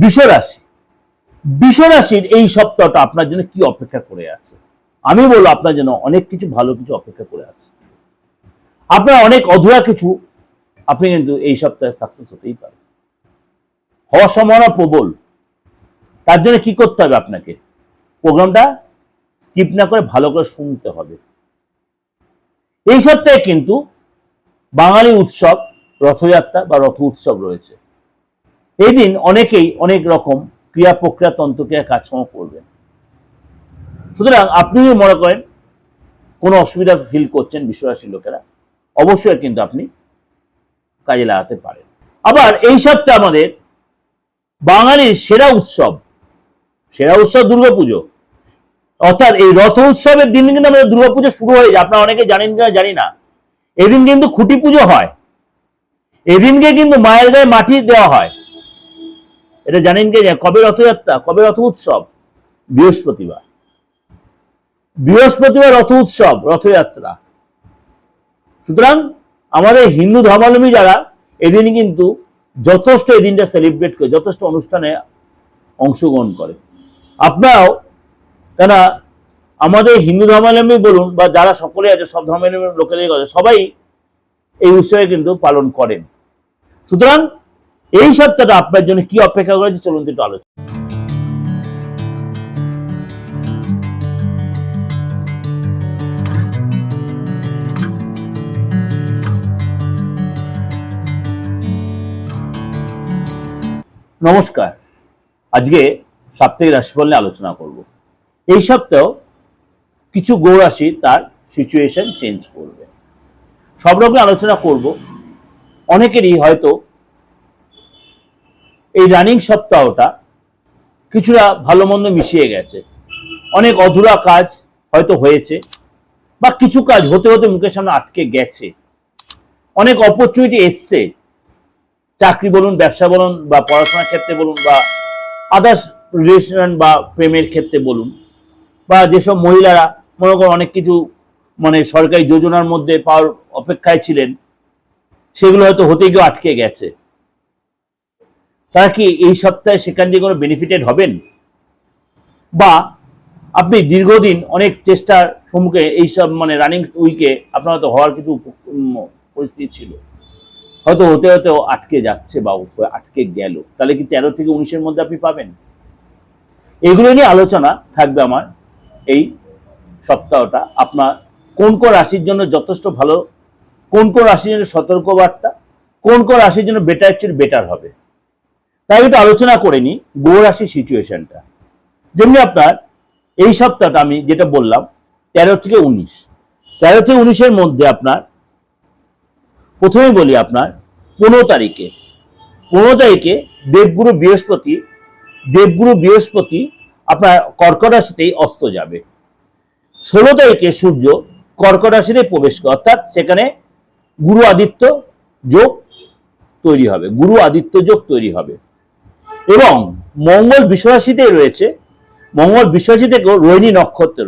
বৃষরাশি, বৃষরাশির এই সপ্তাহটা আপনার জন্য কি অপেক্ষা করে আছে? আমি বলবো আপনার জন্য অনেক কিছু ভালো কিছু অপেক্ষা করে আছে। আপনার অনেক অধুরা কিছু আপনি কিন্তু এই সপ্তাহে সাকসেস হতেই পারেন, হওয়ার সম্ভাবনা প্রবল। তার জন্য কি করতে হবে? আপনাকে প্রোগ্রামটা স্কিপ না করে ভালো করে শুনতে হবে। এই সপ্তাহে কিন্তু বাঙালি উৎসব রথযাত্রা বা রথ উৎসব রয়েছে। এই দিন অনেকেই অনেক রকম ক্রিয়া প্রক্রিয়া তন্ত্রক্রিয়া কাজকর্ম করবেন। সুতরাং আপনি যদি মনে করেন কোনো অসুবিধা ফিল করছেন বৃষরাশির লোকেরা, অবশ্যই কিন্তু আপনি কাজে লাগাতে পারেন। আবার এই সপ্তাহে আমাদের বাঙালির সেরা উৎসব দুর্গাপুজো, অর্থাৎ এই রথ উৎসবের দিন কিন্তু আমাদের দুর্গাপুজো শুরু হয়ে যায়। আপনারা অনেকে জানেন কিনা জানি না, এদিন কিন্তু খুঁটি পুজো হয়, এদিনকে কিন্তু মায়ের গায়ে মাটি দেওয়া হয়। এটা জানেন কে? কবে রথযাত্রা, কবে রথ উৎসব? বৃহস্পতিবার রথ উৎসব, রথযাত্রা। সুতরাং আমাদের হিন্দু ধর্মাবলম্বী যারা এদিন কিন্তু যথেষ্ট এই দিনটা সেলিব্রেট করে, যথেষ্ট অনুষ্ঠানে অংশগ্রহণ করে। আপনারাও, কেন আমাদের হিন্দু ধর্মাবলম্বী বলুন বা যারা সকলে আছে, সব ধর্মাবলম্বী লোকেদের কথা সবাই এই উৎসবে কিন্তু পালন করেন। সুতরাং এই সপ্তাহটা আপনার জন্য কি অপেক্ষা করেছে চলুন একটু আলোচনা। নমস্কার, আজকে সাপ্তাহিক রাশিফল নিয়ে আলোচনা করব। এই সপ্তাহ কিছু গ্রহ রাশি তার সিচুয়েশন চেঞ্জ করবে, সব রকম আলোচনা করব। অনেকেরই হয়তো এই রানিং সপ্তাহটা কিছুটা ভালো মন্দ মিশিয়ে গেছে, অনেক অধুরা কাজ হয়তো হয়েছে বা কিছু কাজ হতে হতে মুখের সামনে আটকে গেছে, অনেক অপরচুনিটি এসছে, চাকরি বলুন, ব্যবসা বলুন বা পড়াশোনার ক্ষেত্রে বলুন বা আদার্স রিলেশন বা প্রেমের ক্ষেত্রে বলুন, বা যেসব মহিলারা মনে করেন অনেক কিছু সরকারি যোজনার মধ্যে পাওয়ার অপেক্ষায় ছিলেন, সেগুলো হয়তো হতে গিয়ে আটকে গেছে। তারা কি এই সপ্তাহে সেখান দিয়ে কোনো বেনিফিটেড হবেন? বা আপনি দীর্ঘদিন অনেক চেষ্টার সম্মুখে এইসব রানিং উইকে আপনার হয়তো হওয়ার কিছু পরিস্থিতি ছিল, হয়তো হতে হতেও আটকে যাচ্ছে বা আটকে গেল, তাহলে কি 13 থেকে 19-এর মধ্যে আপনি পাবেন? এগুলো নিয়ে আলোচনা থাকবে আমার এই সপ্তাহটা। আপনার কোন কোন রাশির জন্য যথেষ্ট ভালো, কোন কোন রাশির জন্য সতর্কবার্তা, কোন কোন রাশির জন্য বেটার হবে, তাই একটু আলোচনা করে নিই গ্রহ রাশির সিচুয়েশনটা। যেমনি আপনার এই সপ্তাহটা আমি যেটা বললাম 13 থেকে 19-এর মধ্যে আপনার প্রথমেই বলি আপনার 15 তারিখে দেবগুরু বৃহস্পতি আপনার কর্কট রাশিতেই অস্ত যাবে। 16 তারিখে সূর্য কর্কট রাশিতে প্রবেশ করে, অর্থাৎ সেখানে গুরু আদিত্য যোগ তৈরি হবে। এবং মঙ্গল বৃষরাশিতে রয়েছে, রোহিণী নক্ষত্রে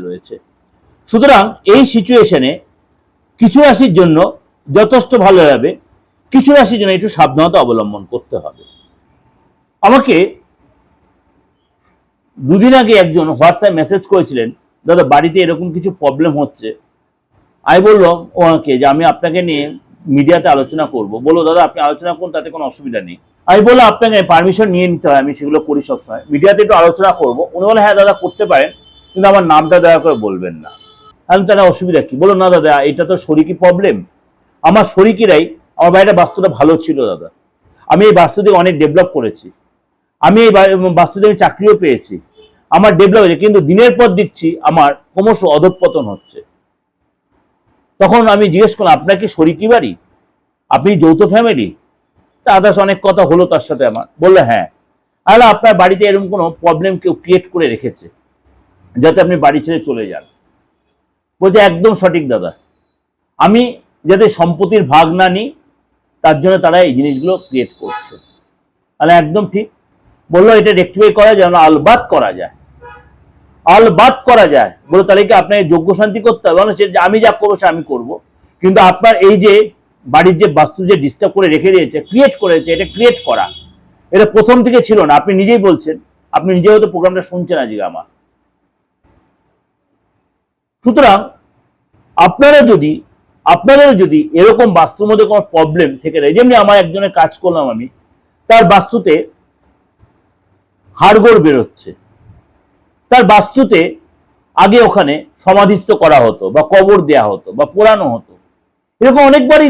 রয়েছে। সুতরাং এই সিচুয়েশনে কিছু রাশির জন্য যথেষ্ট ভালো হবে, কিছু রাশির জন্য একটু সাবধানতা অবলম্বন করতে হবে। আমাকে দুদিন আগে একজন হোয়াটসঅ্যাপ মেসেজ করেছিলেন, দাদা বাড়িতে এরকম কিছু প্রবলেম হচ্ছে। আমি বললাম ওনাকে যে আমি আপনাকে নিয়ে মিডিয়াতে আলোচনা করব। বললো দাদা আপনি আলোচনা করুন, তাতে কোনো অসুবিধা নেই। আমি বললাম আপনাকে পারমিশন নিয়ে নিতে হয়, আমি সেগুলো করি সবসময়, মিডিয়াতে একটু আলোচনা করব। উনি বলে হ্যাঁ দাদা করতে পারেন, কিন্তু আমার নামটা দয়া করে বলবেন না। আমি তাহলে অসুবিধা কি? বলো না দাদা এটা তো শরিকি প্রবলেম, আমার শরিকিরাই, আমার বাড়িটা বাস্তুটা ভালো ছিল দাদা, আমি এই বাস্তু থেকে অনেক ডেভেলপ করেছি, আমি এই বাস্তু থেকে চাকরিও পেয়েছি, আমার ডেভেলপ হয়েছে, কিন্তু দিনের পর দিচ্ছি আমার ক্রমশ অধঃপতন হচ্ছে। তখন আমি জিজ্ঞেস করলাম আপনার কি শরিকি বাড়ি, আপনি যৌথ ফ্যামিলি? তা আদার্স অনেক কথা হলো তার সাথে আমার। বললে হ্যাঁ। তাহলে আপনার বাড়িতে এরকম কোনো প্রবলেম কেউ ক্রিয়েট করে রেখেছে যাতে আপনি বাড়ি ছেড়ে চলে যান? বলছে একদম সঠিক দাদা, আমি যাতে সম্পত্তির ভাগ না নিই তার জন্য তারা এই জিনিসগুলো ক্রিয়েট করছে। তাহলে একদম ঠিক। বললো এটা রেক্টিফাই করা যায় না, আলবাত করা যায়। বলো তাহলে কি আপনাকে যোগ্য শান্তি করতে হবে? আমি যা করবো সে আমি করবো, কিন্তু আপনার এই যে বাড়ির যে বাস্তু যে ডিস্টার্ব করে রেখে দিয়েছে, ক্রিয়েট করেছে, এটা ক্রিয়েট করা, এটা প্রথম থেকে ছিল না। আপনি নিজেই বলছেন, আপনি নিজে হয়তো প্রোগ্রামটা শুনছেন আজকে আমার। সুতরাং আপনাদেরও যদি এরকম বাস্তুর মধ্যে কোনো প্রবলেম থেকে যায়, যেমনি আমার একজনের কাজ করলাম আমি, তার বাস্তুতে হাড়গোড় বেরোচ্ছে, তার বাস্তুতে আগে ওখানে সমাধিস্থ করা হতো বা কবর দেয়া হতো বা পোড়ানো হতো, এরকম অনেকবারই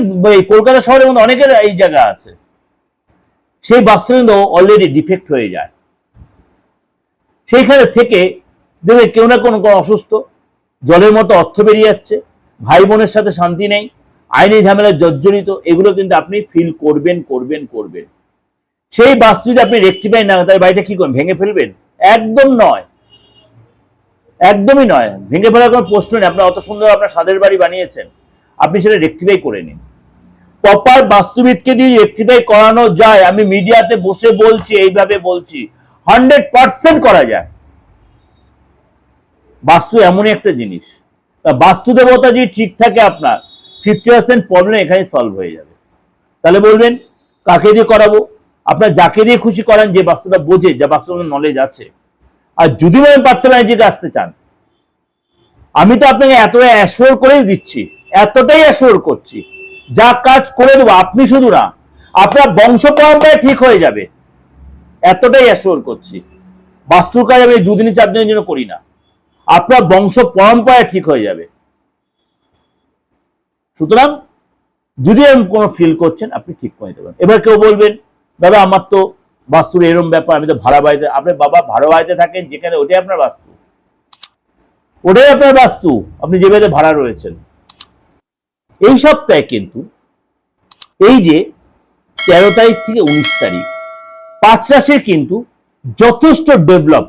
কলকাতা শহরের মধ্যে অনেকের এই জায়গা আছে। সেই বাস্তু কিন্তু অলরেডি ডিফেক্ট হয়ে যায়। সেইখানে থেকে দেখবে কেউ না কোনো অসুস্থ, জলের মতো অর্থ বেরিয়ে যাচ্ছে, ভাই বোনের সাথে শান্তি নেই, আইনি ঝামেলায় জর্জরিত, এগুলো কিন্তু আপনি ফিল করবেন। সেই বাস্তু যদি আপনি রেকটিফাই না, তাই বাড়িটা কি করবেন? ভেঙে ফেলবেন? একদম নয়, একদমই নয়। ভেঙে ফেলার কোনো প্রশ্ন নেই। আপনার অত সুন্দর আপনার স্বাদের বাড়ি বানিয়েছেন, আপনি সেটা রেকটিফাই করে নিন। প্রপার বাস্তুবিদকে দিয়ে রেকটিফাই করানো যায়। আমি মিডিয়াতে বসে বলছি, এইভাবে বলছি, 100% করা যায়। বাস্তু এমনই একটা জিনিস, বাস্তু দেবতা যদি ঠিক থাকে, আপনার 50% প্রবলেম এখানে সলভ হয়ে যাবে। তাহলে বলবেন কাকে দিয়ে করাবো? আপনার যাকে দিয়ে খুশি করান, যে বাস্তুটা বোঝে, যা বাস্তুর নলেজ আছে। আর যদি মনে পার্থ ব্যানার্জিকে আসতে চান, আমি তো আপনাকে এতটা অ্যাসিওর করেই দিচ্ছি, এতটাই অ্যাসিওর করছি, যা কাজ করে দেবো, আপনি শুধু না, আপনার বংশ পরম্পরায় ঠিক হয়ে যাবে, এতটাই অ্যাসিওর করছি। বাস্তুর কাজ আমি 2 দিন 4 দিনের জন্য করি না, আপনার বংশ পরম্পরায় ঠিক হয়ে যাবে। সুতরাং যদি এরকম কোনো ফিল করছেন, আপনি ঠিক করে দেবেন। এবার কেউ বলবেন, দাদা আমার তো বাস্তুর এরকম ব্যাপার, আমি তো ভাড়া বাড়িতে। আপনি বাবা ভাড়া বাড়িতে থাকেন, যেখানে ওটাই আপনার বাস্তু, ওটাই আপনার বাস্তু, আপনি যে বাড়িতে ভাড়া রয়েছেন। এই সপ্তাহে কিন্তু এই যে 13 তারিখ থেকে 19 তারিখ 5 রাশি কিন্তু যথেষ্ট ডেভেলপ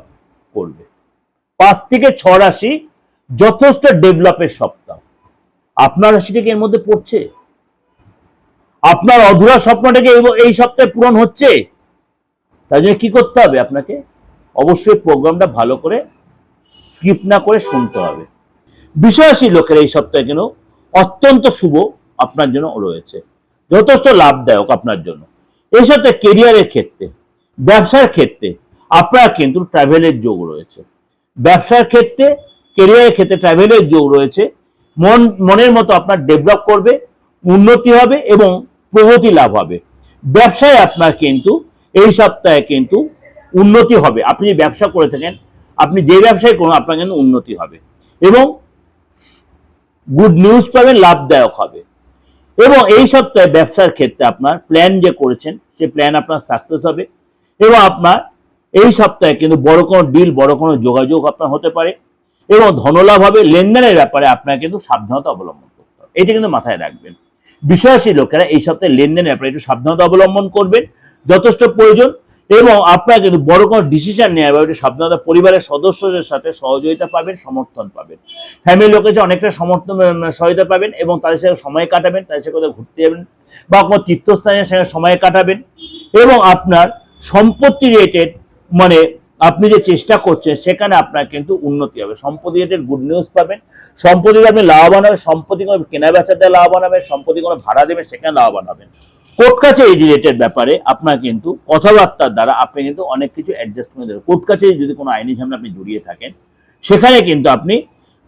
করবে। 5 থেকে 6 রাশি যথেষ্ট ডেভেলপের সপ্তাহ। আপনার রাশিটাকে এর মধ্যে পড়ছে, আপনার অধুরা স্বপ্নটাকে এই সপ্তাহে পূরণ হচ্ছে। তাই জন্য কি করতে হবে? আপনাকে অবশ্যই প্রোগ্রামটা ভালো করে স্কিপ না করে শুনতে হবে। বিষয়রাশি লোকের এই সপ্তাহে কিন্তু অত্যন্ত শুভ আপনার জন্য রয়েছে, যথেষ্ট লাভদায়ক আপনার জন্য। এই সপ্তাহে কেরিয়ারের ক্ষেত্রে, ব্যবসার ক্ষেত্রে আপনার কিন্তু ট্রাভেলের যোগ রয়েছে। ব্যবসার ক্ষেত্রে, কেরিয়ারের ক্ষেত্রে ট্রাভেলের যোগ রয়েছে। মনের মতো আপনার ডেভেলপ করবে, উন্নতি হবে এবং প্রগতি লাভ হবে। ব্যবসায় আপনার কিন্তু এই সপ্তাহে কিন্তু উন্নতি হবে। আপনি যে ব্যবসা করে থাকেন, আপনি যে ব্যবসায় করুন, আপনার কিন্তু উন্নতি হবে এবং গুড নিউজ পাবেন, লাভদায়ক হবে। এবং এই সপ্তাহে ব্যবসার ক্ষেত্রে আপনার প্ল্যান যে করেছেন, সেই প্ল্যান আপনার সাকসেস হবে এবং আপনার এই সপ্তাহে কিন্তু বড় কোনো ডিল, বড় কোনো যোগাযোগ আপনার হতে পারে এবং ধনলাভ হবে। লেনদেনের ব্যাপারে আপনার কিন্তু সাবধানতা অবলম্বন করতে হবে, এটা কিন্তু মাথায় রাখবেন। বিষয়রাশি লোকেরা এই সপ্তাহে লেনদেনের ব্যাপারে একটু সাবধানতা অবলম্বন করবেন, যথেষ্ট প্রয়োজন। এবং আপনারা কিন্তু বড় কোনো ডিসিশন নেওয়ার ব্যাপারে সাবধানতা, পরিবারের সদস্যদের সাথে সহযোগিতা পাবেন, সমর্থন পাবেন। ফ্যামিলির লোকের যে অনেকটা সমর্থন, সহায়তা পাবেন এবং তাদের সাথে সময় কাটাবেন, তাদের সাথে কোথাও ঘুরতে যাবেন বা কোনো তীর্থস্থানের সাথে সময় কাটাবেন। এবং আপনার সম্পত্তি রিলেটেড, মানে আপনি যে চেষ্টা করছেন, সেখানে আপনার কিন্তু উন্নতি হবে। সম্পত্তি রিলেটেড গুড নিউজ পাবেন, সম্পত্তিতে আপনি লাভবান হবেন, সম্পত্তি কোনো কেনা বেচাতে লাভবান হবেন, সম্পত্তি কোনো ভাড়া দেবেন, সেখানে লাভবান হবেন। কোর্ট কাছারি রিলেটেড ব্যাপারে আপনার কিন্তু কথাবার্তার দ্বারা আপনি কিন্তু অনেক কিছু অ্যাডজাস্ট করে দেবেন। কোর্ট কাছারি যদি কোনো আইনি ঝামেলা আপনি জড়িয়ে থাকেন, সেখানে কিন্তু আপনি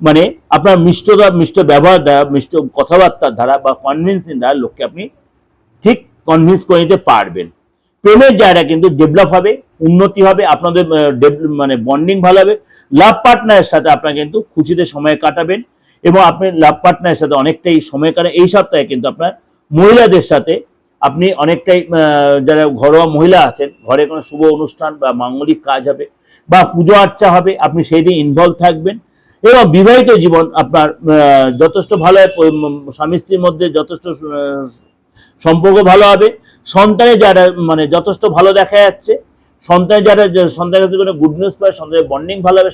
মানে আপনার মিষ্ট ব্যবহার দ্বারা, মিষ্ট কথাবার্তার দ্বারা বা কনভিন্সিং দ্বারা লোককে আপনি ঠিক কনভিন্স করে নিতে পারবেন। প্রেমের জায়গা কিন্তু ডেভেলপ হবে, উন্নতি হবে, আপনাদের মানে বন্ডিং ভালো হবে। লাভ পার্টনারের সাথে আপনার কিন্তু খুশিতে সময় কাটাবেন এবং আপনি লাভ পার্টনারের সাথে অনেকটাই সময় কাটান। এই সপ্তাহে কিন্তু আপনার মহিলাদের সাথে আপনি অনেকটাই, যারা ঘরোয়া মহিলা আছেন, ঘরে কোনো শুভ অনুষ্ঠান বা মাঙ্গলিক কাজ হবে বা পুজো আর্চা হবে, আপনি সেই দিন ইনভলভ থাকবেন। এবং বিবাহিত জীবন আপনার যথেষ্ট ভালো হবে, স্বামী স্ত্রীর মধ্যে যথেষ্ট সম্পর্ক ভালো হবে। সন্তানের যারা মানে যথেষ্ট ভালো দেখা যাচ্ছে, সন্তানের কাছে কোনো গুড নিউজ পায়, সন্তানের বন্ডিং ভালো হবে,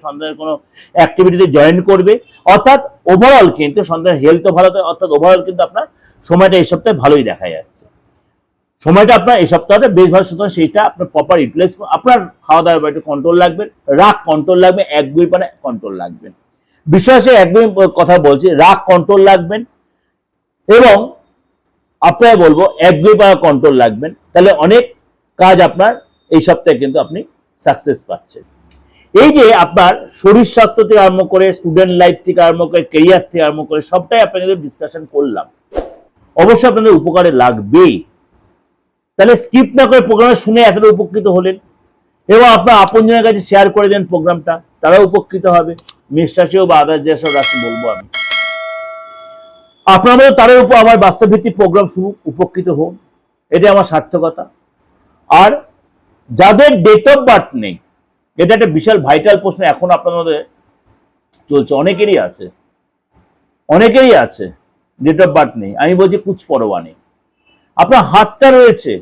সন্তানের কোনো অ্যাক্টিভিটিতে জয়েন করবে। অর্থাৎ ওভারঅল কিন্তু সন্তানের হেলথও ভালো থাকে। অর্থাৎ ওভারঅল কিন্তু আপনার সময়টা এই সপ্তাহে ভালোই দেখা যাচ্ছে। সময়টা আপনার এই সপ্তাহটা বেশ ভালো, সুতরাং সেইটা আপনার প্রপার ইউটিলাইজ করুন। আপনার খাওয়া দাওয়ার একটু কন্ট্রোল লাগবে, রাগ কন্ট্রোল লাগবে, একগুই পানে কন্ট্রোল লাগবেন। বিশ্বাসে একদমই কথা বলছি, রাগ কন্ট্রোল লাগবেন এবং আপনাকে বলবো 1-2 পারা কন্ট্রোল রাখবেন, তাহলে অনেক কাজ আপনার এই সপ্তাহে কিন্তু আপনি সাকসেস পাচ্ছেন। এই যে আপনার শরীর স্বাস্থ্য থেকে আরম্ভ করে, স্টুডেন্ট লাইফ থেকে আরম্ভ করে, ক্যারিয়ার থেকে আরম্ভ করে সবটাই আপনাদের ডিসকাশন করলাম, অবশ্যই আপনাদের উপকারে লাগবেই। তাহলে স্কিপ না করে প্রোগ্রাম শুনে এতটা উপকৃত হলেন এবং আপনার আপনজনের কাছে শেয়ার করে দেন প্রোগ্রামটা, তারাও উপকৃত হবে। মেষ রাশিও বা আদার্স যেসব রাশি বলবো আমি, আপনার মধ্যে তাদের উপর আমার বাস্তবভিত্তিক প্রোগ্রাম শুরু, উপকৃত হোক, এটা আমার সার্থকতা। আর যাদের ডেট অফ বার্থ নেই, এটা একটা বিশাল ভাইটাল প্রশ্ন এখন আপনাদের চলছে, অনেকেরই আছে, অনেকেরই আছে ডেট অফ বার্থ নেই। আমি বলছি কুছ পরোয়া নেই, আপনার হাতটা রয়েছে।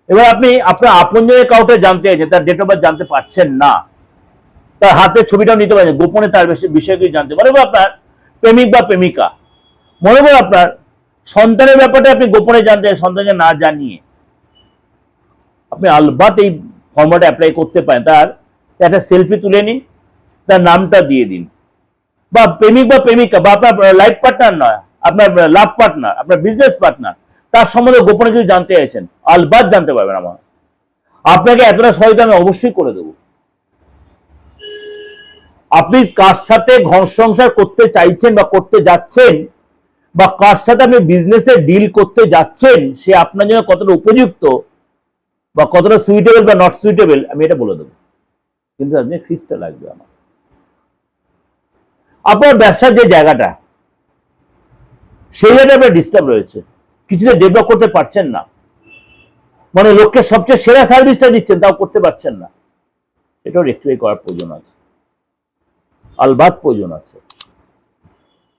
এবার আপনি আপনার আপনজনের কাউকে জানতে চাইছেন, তার ডেট অফ বার্থ জানতে পারছেন না, তার হাতের ছবিটাও নিতে পারছেন, গোপনে তার বিষয়গুলি জানতে পারেন। আপনার প্রেমিক বা প্রেমিকা, মনে করুন আপনার সন্তানের ব্যাপারটা আপনি গোপনে জানতে চান, সন্তানকে না জানিয়ে, আপনি আলবাত এই ফর্মাটে অ্যাপ্লাই করতে পারেন। তার একটা সেলফি তুলে নিন, তার নামটা দিয়ে দিন, বা প্রেমিক বা প্রেমিকা বা আপনার লাইফ পার্টনার নয়, আপনার লাভ পার্টনার, আপনার বিজনেস পার্টনার, তার সম্বন্ধে গোপনে যদি জানতে চাইছেন আলবাত জানতে পারবেন। আমার আপনাকে এতটা সহায়তা আমি অবশ্যই করে দেব। আপনি কার সাথে ঘর সংসার করতে চাইছেন বা করতে যাচ্ছেন, বা কার সাথে আপনি বিজনেসে ডিল করতে যাচ্ছেন, সে আপনার জন্য কতটা উপযুক্ত বা কতটা সুইটেবল বা নট সুইটেবল, আমি এটা বলে দেবো। কিন্তু আপনি ফিসটা লাগবে আমার। আপনার ব্যবসার যে জায়গাটা, সেই জায়গায় আপনার ডিস্টার্ব রয়েছে, কিছুতে ডেভেলপ করতে পারছেন না, মানে লোককে সবচেয়ে সেরা সার্ভিসটা দিচ্ছেন, তাও করতে পারছেন না, এটাও রেক্টিফাই করার প্রয়োজন আছে, আলবাত প্রয়োজন আছে।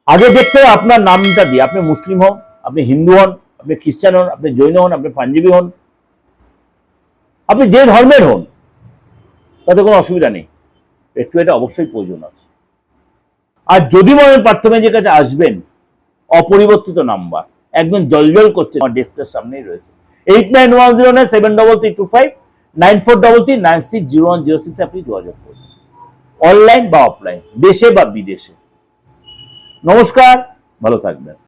আগে দেখতে হবে আপনার নামটা দিয়ে, আপনি মুসলিম হন, আপনি হিন্দু হন, আপনি খ্রিস্টান হন, আপনি জৈন হন, আপনি পাঞ্জাবি হন, আপনি যে ধর্মের হন, তাতে কোনো অসুবিধা নেই, একটু এটা অবশ্যই প্রয়োজন আছে। আর যদি মনে হয় প্রার্থনার কাছে আসবেন, অপরিবর্তিত নাম্বার একদম জলজল করছে, আমার ডেস্কের সামনেই রয়েছে, 8910973325 9433960106 আপনি যোগাযোগ করুন, অনলাইন বা অফলাইন, দেশে বা বিদেশে। নমস্কার, ভালো থাকবেন।